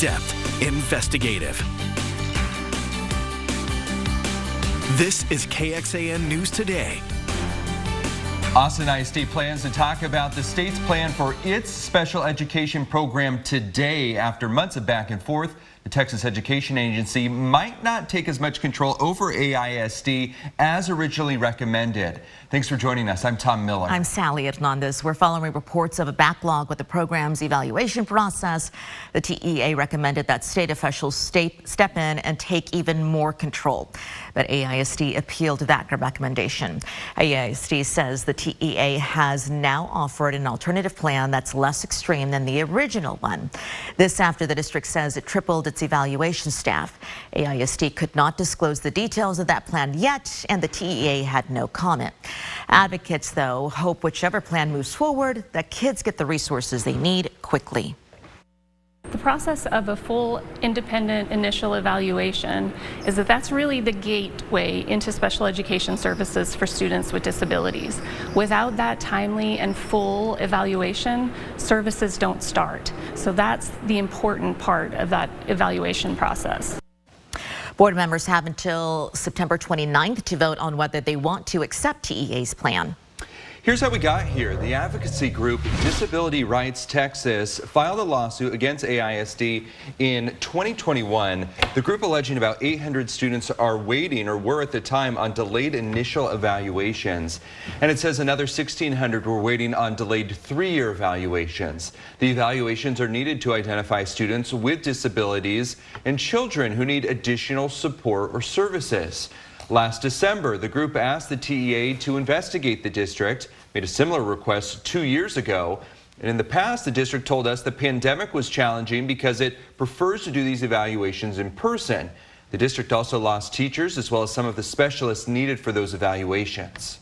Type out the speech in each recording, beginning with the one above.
in-depth, investigative. This is KXAN News Today. Austin ISD plans to talk about the state's plan for its special education program today. After months of back and forth, the Texas Education Agency might not take as much control over AISD as originally recommended. Thanks for joining us. I'm Tom Miller. I'm Sally Hernandez. We're following reports of a backlog with the program's evaluation process. The TEA recommended that state officials step in and take even more control. But AISD appealed that recommendation. AISD says the TEA has now offered an alternative plan that's less extreme than the original one. This after the district says it tripled its evaluation staff. AISD could not disclose the details of that plan yet, and the TEA had no comment. Advocates, though, hope whichever plan moves forward, that kids get the resources they need quickly. The process of a full independent initial evaluation is that's really the gateway into special education services for students with disabilities. Without that timely and full evaluation, services don't start. So that's the important part of that evaluation process. Board members have until September 29th to vote on whether they want to accept TEA's plan. Here's how we got here. The advocacy group Disability Rights Texas filed a lawsuit against AISD in 2021. The group alleging about 800 students are waiting or were at the time on delayed initial evaluations. And it says another 1,600 were waiting on delayed 3-year evaluations. The evaluations are needed to identify students with disabilities and children who need additional support or services. Last December, the group asked the TEA to investigate the district, made a similar request 2 years ago. And in the past, the district told us the pandemic was challenging because it prefers to do these evaluations in person. The district also lost teachers as well as some of the specialists needed for those evaluations.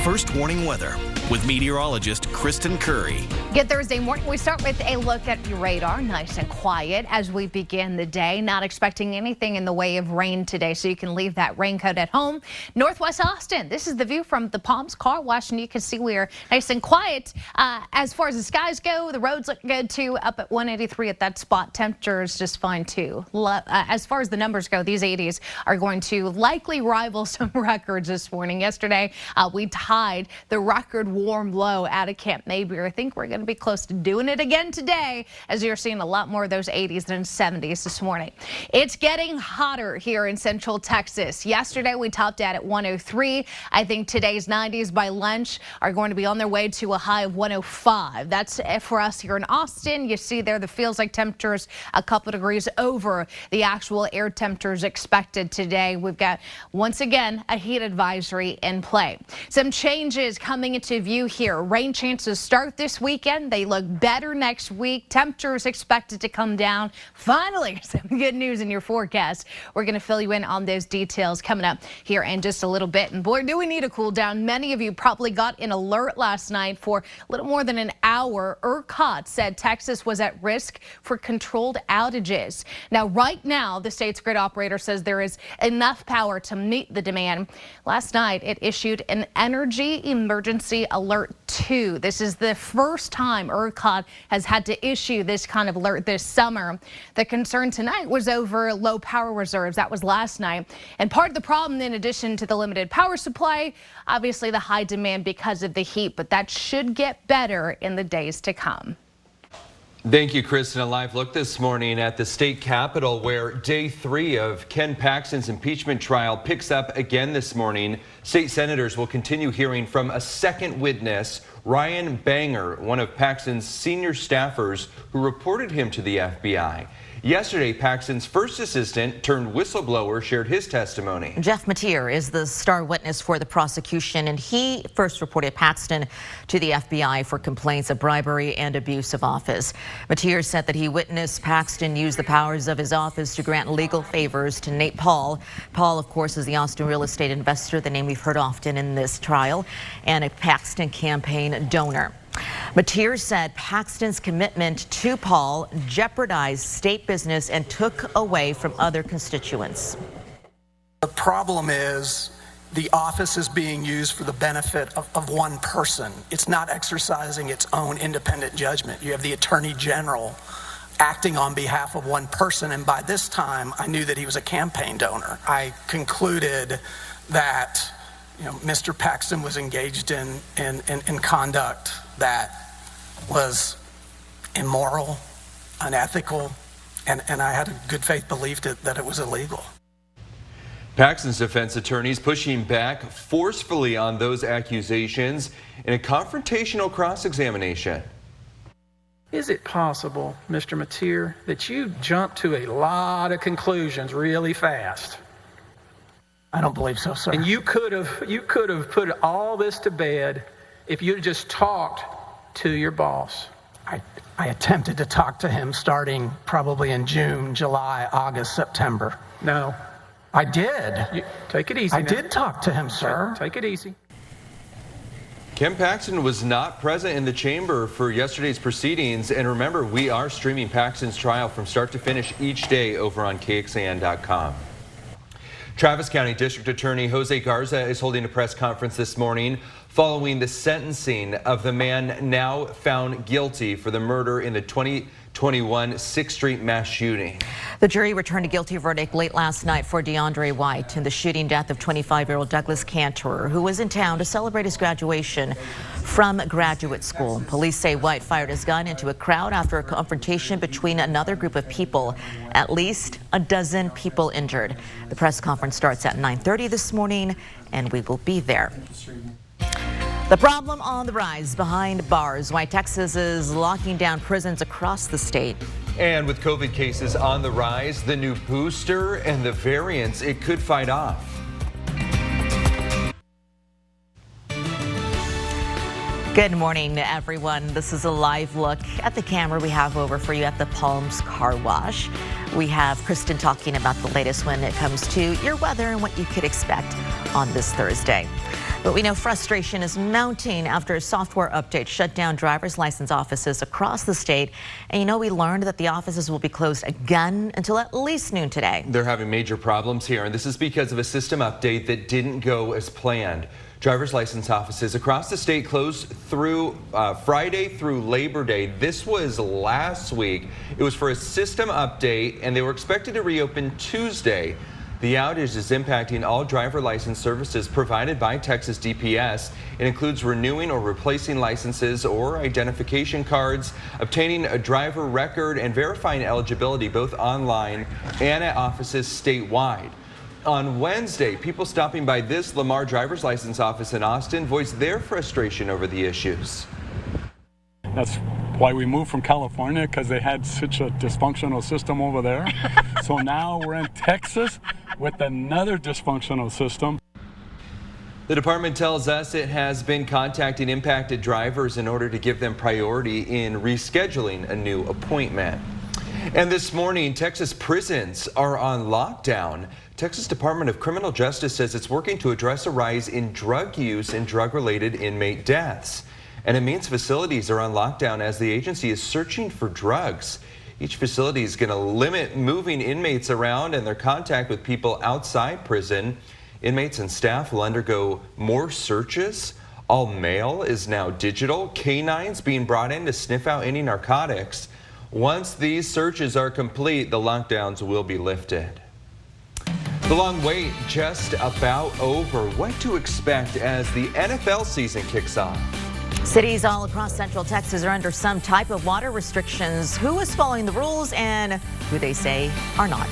First warning weather with meteorologist Kristen Curry. Good Thursday morning. We start with a look at your radar. Nice and quiet as we begin the day. Not expecting anything in the way of rain today, so you can leave that raincoat at home. Northwest Austin. This is the view from the Palms Car Wash, and you can see we're nice and quiet. As far as the skies go, the roads look good too. Up at 183 at that spot. Temperatures just fine too. As far as the numbers go, these 80s are going to likely rival some records this morning. Yesterday, we tied the record warm low out of Camp Mayberry. I think we're going to be close to doing it again today, as you're seeing a lot more of those 80s than 70s this morning. It's getting hotter here in Central Texas. Yesterday we topped out at 103. I think today's 90s by lunch are going to be on their way to a high of 105. That's for us here in Austin. You see there the feels like temperatures a couple degrees over the actual air temperatures expected today. We've got once again a heat advisory in play. Some changes coming into view here. Rain chances start this weekend. They look better next week. Temperatures expected to come down. Finally, some good news in your forecast. We're going to fill you in on those details coming up here in just a little bit. And boy, do we need a cool down. Many of you probably got an alert last night for a little more than an hour. ERCOT said Texas was at risk for controlled outages. Now, right now, the state's grid operator says there is enough power to meet the demand. Last night, it issued an energy emergency alert 2. This is the first time ERCOT has had to issue this kind of alert this summer. The concern tonight was over low power reserves. That was last night. And part of the problem, in addition to the limited power supply, obviously the high demand because of the heat, but that should get better in the days to come. Thank you, Kristen. A live look this morning at the state capitol, where day 3 of Ken Paxton's impeachment trial picks up again this morning. State senators will continue hearing from a second witness, Ryan Banger, one of Paxton's senior staffers who reported him to the FBI. Yesterday, Paxton's first assistant turned whistleblower shared his testimony. Jeff Mateer is the star witness for the prosecution, and he first reported Paxton to the FBI for complaints of bribery and abuse of office. Mateer said that he witnessed Paxton use the powers of his office to grant legal favors to Nate Paul. Paul, of course, is the Austin real estate investor, the name we've heard often in this trial, and a Paxton campaign donor. Mateer said Paxton's commitment to Paul jeopardized state business and took away from other constituents. The problem is the office is being used for the benefit of one person. It's not exercising its own independent judgment. You have the Attorney General acting on behalf of one person, and by this time I knew that he was a campaign donor. I concluded that Mr. Paxton was engaged in conduct that was immoral, unethical, and I had a good faith belief that it was illegal. Paxton's defense attorneys pushing back forcefully on those accusations in a confrontational cross-examination. Is it possible, Mr. Mateer, that you jumped to a lot of conclusions really fast? I don't believe so, sir. And you could have put all this to bed if you had just talked to your boss. I attempted to talk to him starting probably in June, July, August, September. No. I did. Take it easy. I did talk to him, sir. Take it easy. Ken Paxton was not present in the chamber for yesterday's proceedings, and remember, we are streaming Paxton's trial from start to finish each day over on KXAN.com. Travis County District Attorney Jose Garza is holding a press conference this morning following the sentencing of the man now found guilty for the murder in the 2021 6th Street mass shooting. The jury returned a guilty verdict late last night for DeAndre White in the shooting death of 25-year-old Douglas Cantor, who was in town to celebrate his graduation from graduate school. Police say White fired his gun into a crowd after a confrontation between another group of people. At least a dozen people injured. The press conference starts at 9:30 this morning, and we will be there. The problem on the rise behind bars. Why Texas is locking down prisons across the state. And with COVID cases on the rise, the new booster and the variants it could fight off. Good morning, everyone. This is a live look at the camera we have over for you at the Palms Car Wash. We have Kristen talking about the latest when it comes to your weather and what you could expect on this Thursday. But we know frustration is mounting after a software update shut down driver's license offices across the state. And we learned that the offices will be closed again until at least noon today. They're having major problems here, and this is because of a system update that didn't go as planned. Driver's license offices across the state closed through Friday through Labor Day. This was last week. It was for a system update, and they were expected to reopen Tuesday. The outage is impacting all driver license services provided by Texas DPS. It includes renewing or replacing licenses or identification cards, obtaining a driver record, and verifying eligibility both online and at offices statewide. On Wednesday, people stopping by this Lamar driver's license office in Austin voiced their frustration over the issues. That's why we moved from California, because they had such a dysfunctional system over there. So now we're in Texas with another dysfunctional system. The department tells us it has been contacting impacted drivers in order to give them priority in rescheduling a new appointment. And this morning, Texas prisons are on lockdown. Texas Department of Criminal Justice says it's working to address a rise in drug use and drug-related inmate deaths. And it means facilities are on lockdown as the agency is searching for drugs. Each facility is going to limit moving inmates around and their contact with people outside prison. Inmates and staff will undergo more searches. All mail is now digital. Canines being brought in to sniff out any narcotics. Once these searches are complete, the lockdowns will be lifted. The long wait just about over. What to expect as the NFL season kicks off? Cities all across Central Texas are under some type of water restrictions. Who is following the rules and who they say are not?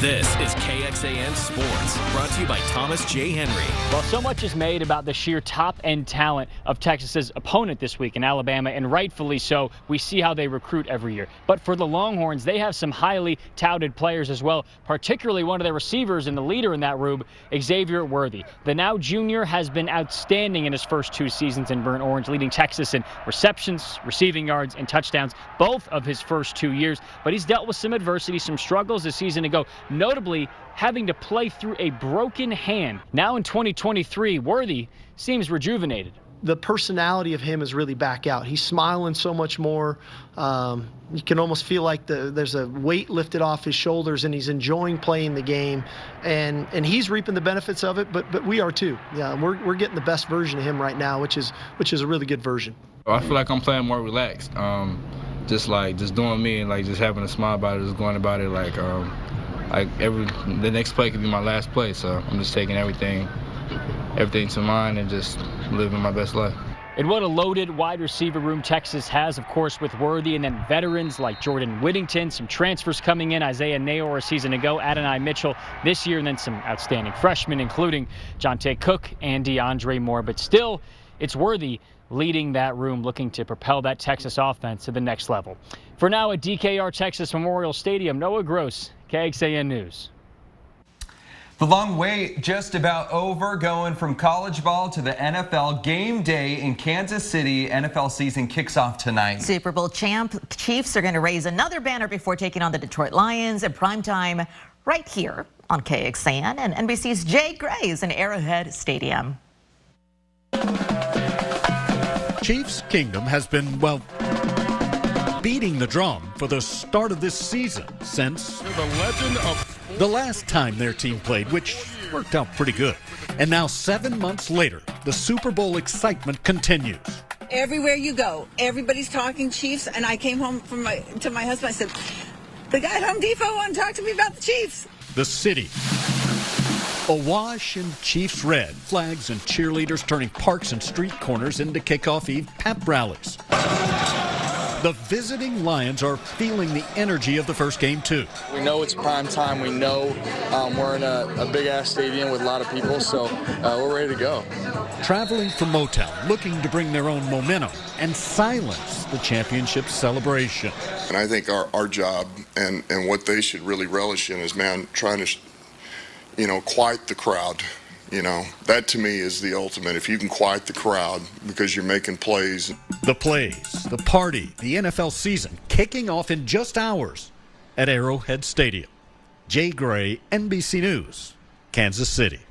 This is KXAN Sports, brought to you by Thomas J. Henry. Well, so much is made about the sheer top-end talent of Texas's opponent this week in Alabama, and rightfully so. We see how they recruit every year. But for the Longhorns, they have some highly touted players as well, particularly one of their receivers and the leader in that room, Xavier Worthy. The now junior has been outstanding in his first 2 seasons in Burnt Orange, leading Texas in receptions, receiving yards, and touchdowns, both of his first 2 years. But he's dealt with some adversity, some struggles this season ago, notably having to play through a broken hand. Now in 2023, Worthy seems rejuvenated. The personality of him is really back out. He's smiling so much more. You can almost feel like there's a weight lifted off his shoulders, and he's enjoying playing the game. And he's reaping the benefits of it, but we are too. Yeah, we're getting the best version of him right now, which is a really good version. I feel like I'm playing more relaxed, just doing me and just having a smile about it, just going about it the next play could be my last play, so I'm just taking everything to mind and just living my best life. And what a loaded wide receiver room Texas has, of course, with Worthy and then veterans like Jordan Whittington, some transfers coming in, Isaiah Nayor a season ago, Adonai Mitchell this year, and then some outstanding freshmen, including Jonte Cook and DeAndre Moore. But still, it's Worthy leading that room, looking to propel that Texas offense to the next level. For now, at DKR Texas Memorial Stadium, Noah Gross, KXAN News. The long wait just about over, going from college ball to the NFL. Game day in Kansas City. NFL season kicks off tonight. Super Bowl champ Chiefs are going to raise another banner before taking on the Detroit Lions in primetime right here on KXAN and NBC's Jay Gray's in Arrowhead Stadium. Chiefs Kingdom has been, well, beating the drum for the start of this season since the last time their team played, which worked out pretty good. And now 7 months later, the Super Bowl excitement continues. Everywhere you go, everybody's talking Chiefs, and I came home to my husband. I said, the guy at Home Depot wanted to talk to me about the Chiefs. The city, awash in Chiefs red, flags and cheerleaders turning parks and street corners into kickoff eve pep rallies. The visiting Lions are feeling the energy of the first game, too. We know it's prime time. We know we're in a big-ass stadium with a lot of people, so we're ready to go. Traveling from Motown, looking to bring their own momentum and silence the championship celebration. And I think our job and what they should really relish in is, trying to, quiet the crowd. That to me is the ultimate. If you can quiet the crowd because you're making plays. The plays, the party, the NFL season kicking off in just hours at Arrowhead Stadium. Jay Gray, NBC News, Kansas City.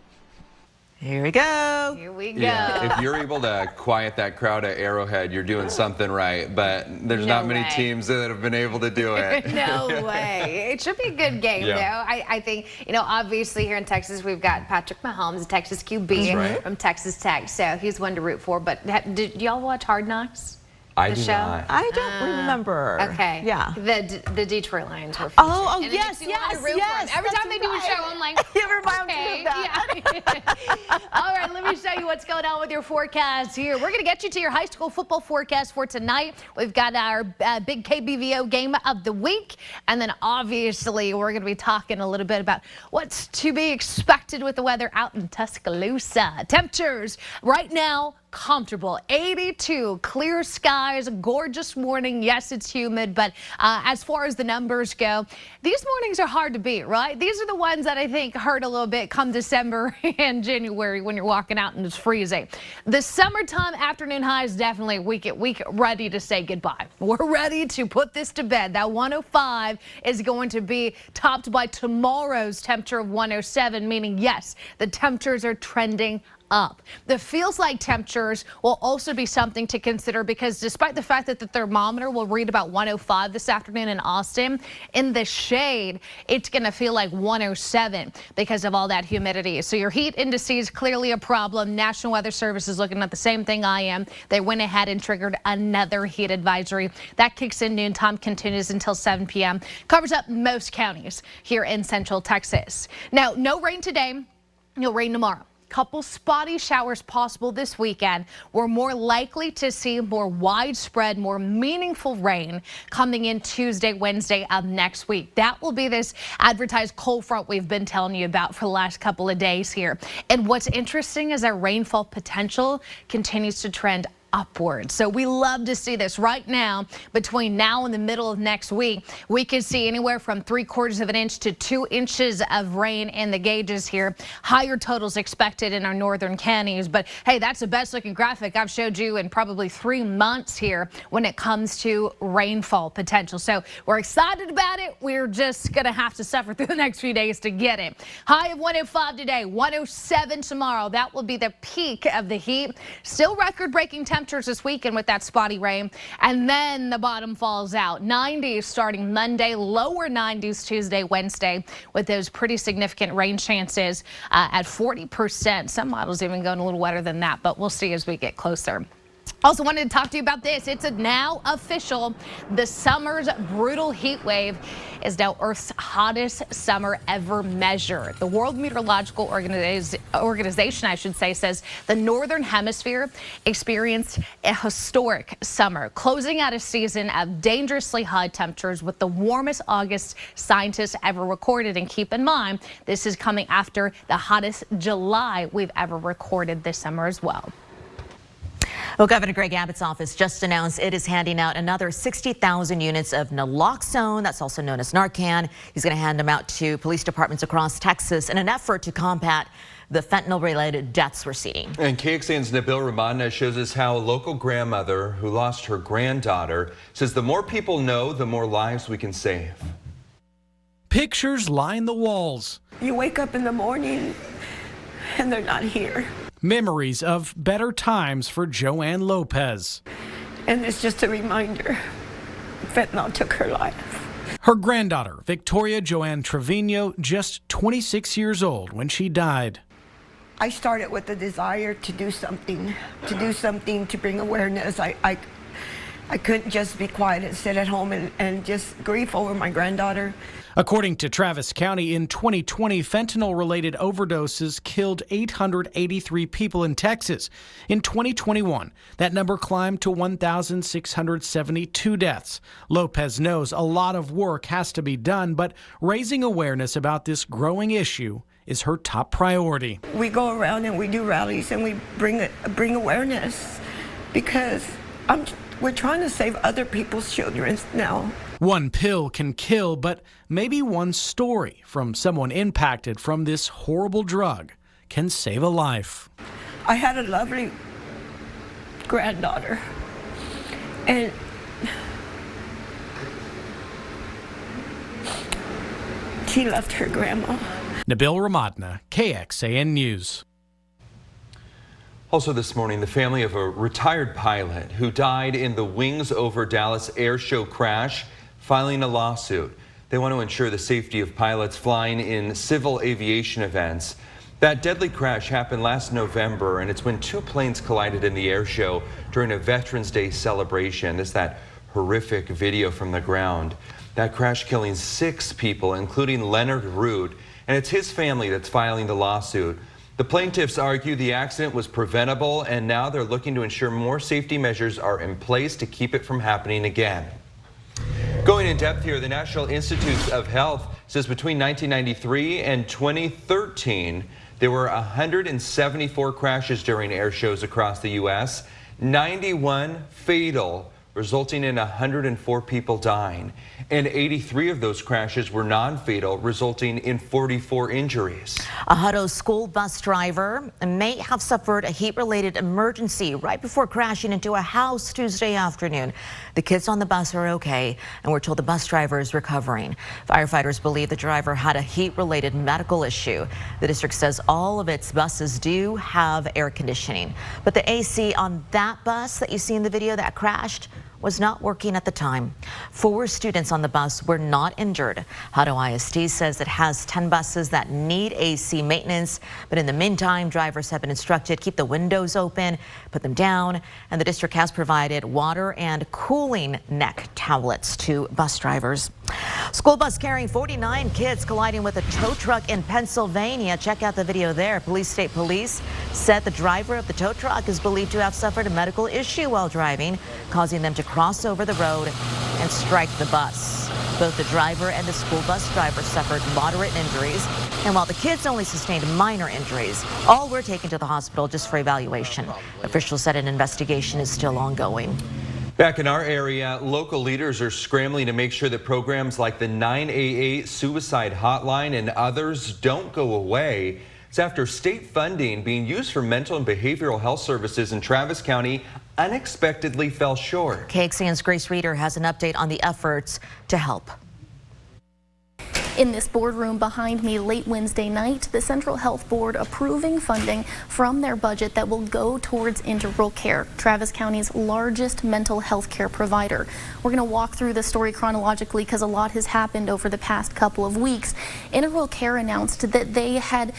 Here we go. Here we go. Yeah, if you're able to quiet that crowd at Arrowhead, you're doing something right. But there's not many teams that have been able to do it. No way. It should be a good game, though. I think, obviously here in Texas, we've got Patrick Mahomes, a Texas QB from Texas Tech. So he's one to root for. But did y'all watch Hard Knocks? I do not. I don't remember. Okay. Yeah. The Detroit Lions were featured. Oh, and yes. Every time they do a show, I'm like, okay. All right, let me show you what's going on with your forecast here. We're going to get you to your high school football forecast for tonight. We've got our big KBVO game of the week. And then obviously we're going to be talking a little bit about what's to be expected with the weather out in Tuscaloosa. Temperatures right now, comfortable, 82, clear skies, gorgeous morning. Yes, it's humid, but as far as the numbers go, these mornings are hard to beat, right? These are the ones that I think hurt a little bit come December and January when you're walking out and it's freezing. The summertime afternoon highs definitely we ready to say goodbye. We're ready to put this to bed. That 105 is going to be topped by tomorrow's temperature of 107, meaning yes, the temperatures are trending up. The feels like temperatures will also be something to consider because despite the fact that the thermometer will read about 105 this afternoon in Austin, in the shade, it's going to feel like 107 because of all that humidity. So your heat indices clearly a problem. National Weather Service is looking at the same thing I am. They went ahead and triggered another heat advisory. That kicks in noon time, continues until 7 p.m. Covers up most counties here in Central Texas. Now, no rain today, no rain tomorrow. Couple spotty showers possible this weekend. We're more likely to see more widespread, more meaningful rain coming in Tuesday, Wednesday of next week. That will be this advertised cold front we've been telling you about for the last couple of days here. And what's interesting is that rainfall potential continues to trend upward. So we love to see this right now. Between now and the middle of next week, we could see anywhere from 3/4 of an inch to 2 inches of rain in the gauges here. Higher totals expected in our northern counties. But hey, that's the best looking graphic I've showed you in probably 3 months here when it comes to rainfall potential. So we're excited about it. We're just going to have to suffer through the next few days to get it. High of 105 today, 107 tomorrow. That will be the peak of the heat. Still record breaking temperatures this weekend with that spotty rain, and then the bottom falls out. 90s starting Monday, lower 90s Tuesday, Wednesday, with those pretty significant rain chances at 40%. Some models even going a little wetter than that, but we'll see as we get closer. Also wanted to talk to you about this. It's now official. The summer's brutal heat wave is now Earth's hottest summer ever measured. The World Meteorological Organization, I should say, says the Northern Hemisphere experienced a historic summer, closing out a season of dangerously hot temperatures with the warmest August scientists ever recorded. And keep in mind, this is coming after the hottest July we've ever recorded this summer as well. Well, Governor Greg Abbott's office just announced it is handing out another 60,000 units of naloxone, that's also known as Narcan. He's going to hand them out to police departments across Texas in an effort to combat the fentanyl-related deaths we're seeing. And KXAN's Nabil Ramadna shows us how a local grandmother who lost her granddaughter says the more people know, the more lives we can save. Pictures line the walls. You wake up in the morning and they're not here. Memories of better times for Joanne Lopez. And it's just a reminder, fentanyl took her life. Her granddaughter, Victoria Joanne Trevino, just 26 years old when she died. I started with the desire to do something to bring awareness. I couldn't just be quiet and sit at home and just grieve over my granddaughter. According to Travis County, in 2020, fentanyl-related overdoses killed 883 people in Texas. In 2021, that number climbed to 1,672 deaths. Lopez knows a lot of work has to be done, but raising awareness about this growing issue is her top priority. We go around and we do rallies and we bring awareness because we're trying to save other people's children now. One pill can kill, but maybe one story from someone impacted from this horrible drug can save a life. I had a lovely granddaughter, and she left her grandma. Nabil Ramadna, KXAN News. Also this morning, the family of a retired pilot who died in the Wings Over Dallas air show crash filing a lawsuit. They want to ensure the safety of pilots flying in civil aviation events. That deadly crash happened last November, and it's when two planes collided in the air show during a Veterans Day celebration. This is that horrific video from the ground. That crash killing 6 people, including Leonard Root, and it's his family that's filing the lawsuit. The plaintiffs argue the accident was preventable, and now they're looking to ensure more safety measures are in place to keep it from happening again. Going in depth here, the National Institutes of Health says between 1993 and 2013, there were 174 crashes during air shows across the U.S., 91 fatal, resulting in 104 people dying. And 83 of those crashes were non-fatal, resulting in 44 injuries. A Hutto school bus driver may have suffered a heat-related emergency right before crashing into a house Tuesday afternoon. The kids on the bus are okay, and we're told the bus driver is recovering. Firefighters believe the driver had a heat-related medical issue. The district says all of its buses do have air conditioning, but the AC on that bus that you see in the video that crashed was not working at the time. 4 students on the bus were not injured. Hutto ISD says it has 10 buses that need AC maintenance, but in the meantime, drivers have been instructed keep the windows open, put them down, and the district has provided water and cooling neck towelettes to bus drivers. School bus carrying 49 kids colliding with a tow truck in Pennsylvania. Check out the video there. State police said the driver of the tow truck is believed to have suffered a medical issue while driving, causing them to cross over the road and strike the bus. Both the driver and the school bus driver suffered moderate injuries, and while the kids only sustained minor injuries, all were taken to the hospital just for evaluation. Officials said an investigation is still ongoing. Back in our area, local leaders are scrambling to make sure that programs like the 988 suicide hotline and others don't go away. It's after state funding being used for mental and behavioral health services in Travis County unexpectedly fell short. KXAN's Grace Reeder has an update on the efforts to help. In this boardroom behind me late Wednesday night, the Central Health Board approving funding from their budget that will go towards Integral Care, Travis County's largest mental health care provider. We're going to walk through the story chronologically because a lot has happened over the past couple of weeks. Integral Care announced that they had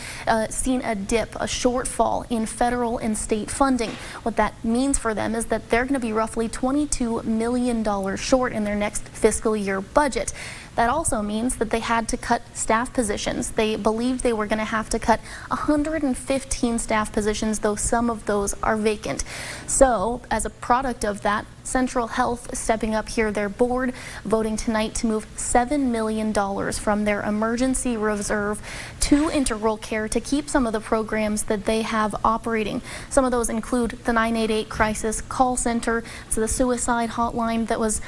seen a dip, a shortfall in federal and state funding. What that means for them is that they're going to be roughly $22 million short in their next fiscal year budget. That also means that they had to cut staff positions. They believed they were going to have to cut 115 staff positions, though some of those are vacant. So, as a product of that, Central Health stepping up here, their board voting tonight to move $7 million from their emergency reserve to Integral Care to keep some of the programs that they have operating. Some of those include the 988 crisis call center, so the suicide hotline that was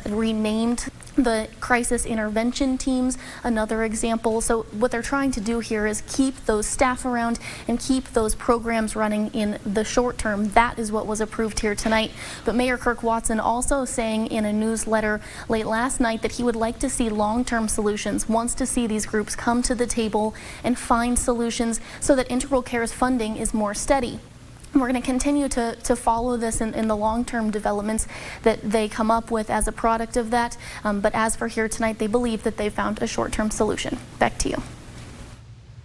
renamed the crisis intervention teams, another example. So what they're trying to do here is keep those staff around and keep those programs running in the short term. That is what was approved here tonight. But Mayor Kirk Watson also saying in a newsletter late last night that he would like to see long-term solutions, wants to see these groups come to the table and find solutions so that Integral Care's funding is more steady. We're going to continue to follow this in the long-term developments that they come up with as a product of that. But as for here tonight, they believe that they found a short-term solution. Back to you.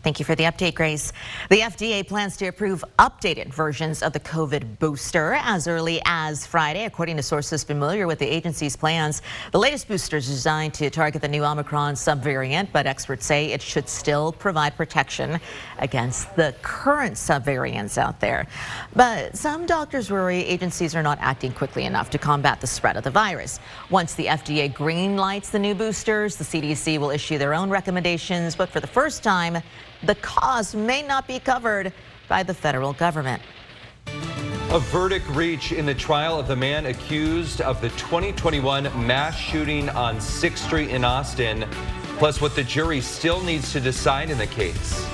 Thank you for the update, Grace. The FDA plans to approve updated versions of the COVID booster as early as Friday, according to sources familiar with the agency's plans. The latest booster is designed to target the new Omicron subvariant, but experts say it should still provide protection against the current subvariants out there. But some doctors worry agencies are not acting quickly enough to combat the spread of the virus. Once the FDA green lights the new boosters, the CDC will issue their own recommendations, but for the first time, the cost may not be covered by the federal government. A verdict reached in the trial of the man accused of the 2021 mass shooting on 6th Street in Austin, plus what the jury still needs to decide in the case.